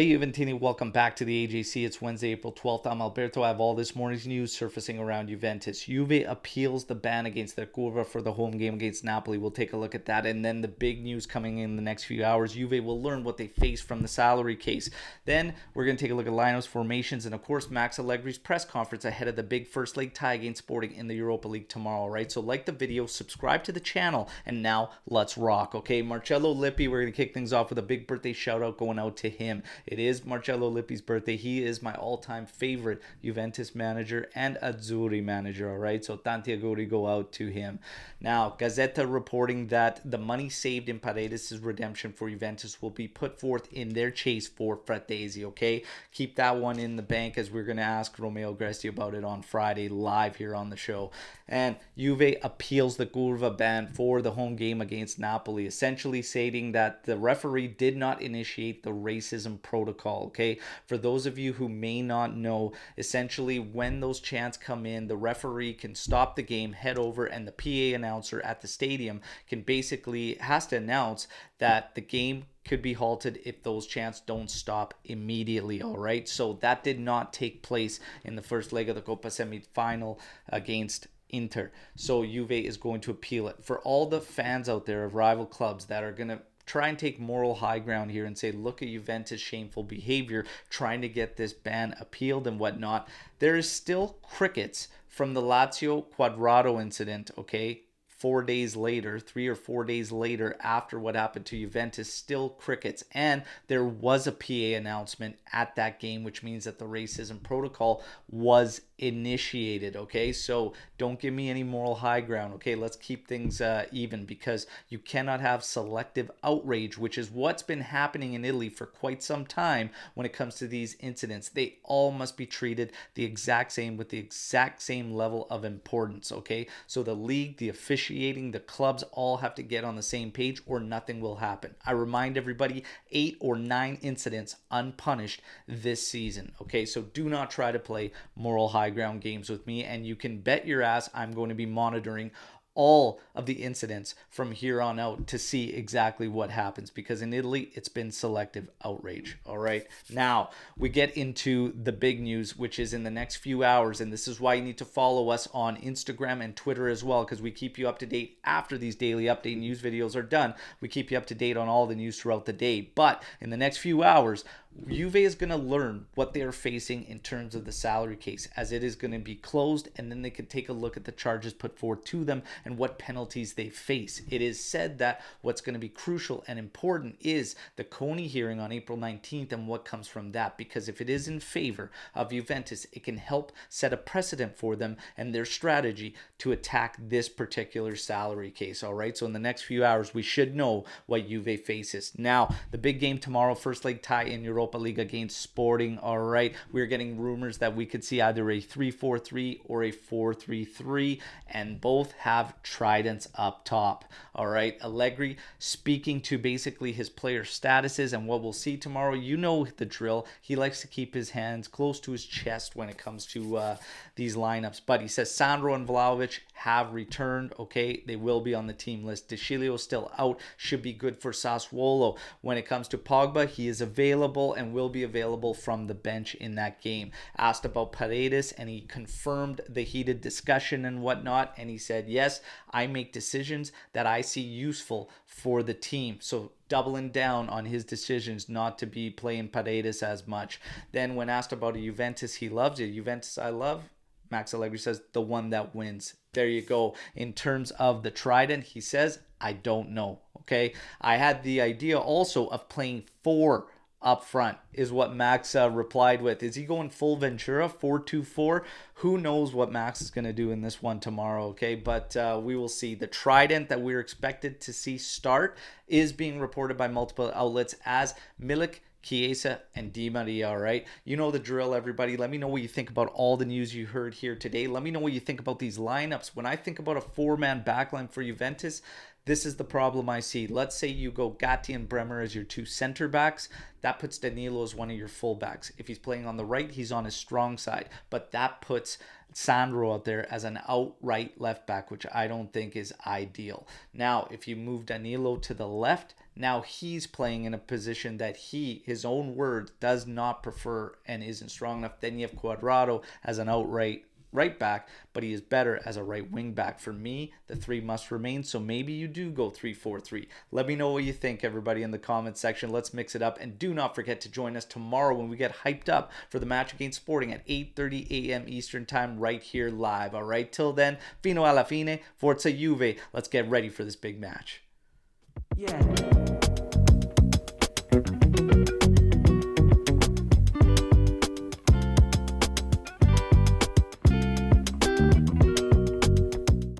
Hey Juventini, welcome back to the AJC. It's Wednesday, April 12th. I'm Alberto. I have all this morning's news surfacing around Juventus. Juve appeals the ban against their Curva for the home game against Napoli. We'll take a look at that. And then the big news coming in the next few hours. Juve will learn what they face from the salary case. Then we're going to take a look at lineups, formations, and of course Max Allegri's press conference ahead of the big first leg tie against Sporting in the Europa League tomorrow, right? So like the video, subscribe to the channel, and now let's rock, okay? Marcello Lippi, we're going to kick things off with a big birthday shout out going out to him. It is Marcello Lippi's birthday. He is my all-time favorite Juventus manager and Azzurri manager, all right? So tanti auguri go out to him. Now, Gazzetta reporting that the money saved in Paredes' redemption for Juventus will be put forth in their chase for Fratesi, okay? Keep that one in the bank as we're going to ask Romeo Gresti about it on Friday live here on the show. And Juve appeals the Curva ban for the home game against Napoli, essentially stating that the referee did not initiate the racism protocol, okay? For those of you who may not know, essentially when those chants come in, the referee can stop the game, head over, and the PA announcer at the stadium has to announce that the game could be halted if those chants don't stop immediately, all right? So that did not take place in the first leg of the Coppa semi-final against Inter. So Juve is going to appeal it. For all the fans out there of rival clubs that are going to try and take moral high ground here and say, look at Juventus' shameful behavior, trying to get this ban appealed and whatnot, there is still crickets from the Lazio Quadrado incident, okay? 4 days later, 3 or 4 days later, after what happened to Juventus, still crickets. And there was a PA announcement at that game, which means that the racism protocol was initiated, okay? So don't give me any moral high ground, okay? Let's keep things even, because you cannot have selective outrage, which is what's been happening in Italy for quite some time when it comes to these incidents. They all must be treated the exact same, with the exact same level of importance, okay? So the league, the officiating, the clubs all have to get on the same page or nothing will happen. I remind everybody, 8 or 9 incidents unpunished this season, okay? So do not try to play moral high ground games with me, and you can bet your ass I'm going to be monitoring all of the incidents from here on out to see exactly what happens, because in Italy it's been selective outrage. All right, now we get into the big news, which is in the next few hours, and this is why you need to follow us on Instagram and Twitter as well, because we keep you up to date after these daily update news videos are done. We keep you up to date on all the news throughout the day, but in the next few hours Juve is going to learn what they are facing in terms of the salary case, as it is going to be closed, and then they can take a look at the charges put forward to them and what penalties they face. It is said that what's going to be crucial and important is the Coney hearing on April 19th and what comes from that, because if it is in favor of Juventus, it can help set a precedent for them and their strategy to attack this particular salary case. All right, so in the next few hours, we should know what Juve faces. Now, the big game tomorrow, first leg tie in Europa League against Sporting. All right, we're getting rumors that we could see either a 3-4-3 or a 4-3-3, and both have tridents up top. All right, Allegri speaking to basically his player statuses and what we'll see tomorrow. You know the drill. He likes to keep his hands close to his chest when it comes to these lineups. But he says Sandro and Vlahovic have returned. Okay, they will be on the team list. De Sciglio still out, should be good for Sassuolo. When it comes to Pogba, he is available and will be available from the bench in that game. Asked about Paredes, and he confirmed the heated discussion and whatnot, and he said, yes, I make decisions that I see useful for the team. So doubling down on his decisions not to be playing Paredes as much. Then when asked about a Juventus he loves, a Juventus I love, Max Allegri says the one that wins. There you go. In terms of the trident, he says, I don't know. Okay, I had the idea also of playing 4 up front, is what Max replied with. Is he going full Ventura, 4-2-4? Who knows what Max is going to do in this one tomorrow, okay? But we will see. The trident that we're expected to see start is being reported by multiple outlets as Milik, Chiesa, and Di Maria, all right? You know the drill, everybody. Let me know what you think about all the news you heard here today. Let me know what you think about these lineups. When I think about a 4-man backline for Juventus, this is the problem I see. Let's say you go Gatti and Bremer as your 2 center backs. That puts Danilo as one of your fullbacks. If he's playing on the right, he's on his strong side. But that puts Sandro out there as an outright left back, which I don't think is ideal. Now, if you move Danilo to the left, Now he's playing in a position that his own word, does not prefer and isn't strong enough. Then you have Cuadrado as an outright right back, but he is better as a right wing back. For me, the three must remain. So maybe you do go 3-4-3. Let me know what you think, everybody, in the comment section. Let's mix it up. And do not forget to join us tomorrow when we get hyped up for the match against Sporting at 8:30 a.m. Eastern time right here live. All right, till then, fino alla fine, forza Juve. Let's get ready for this big match. Yeah.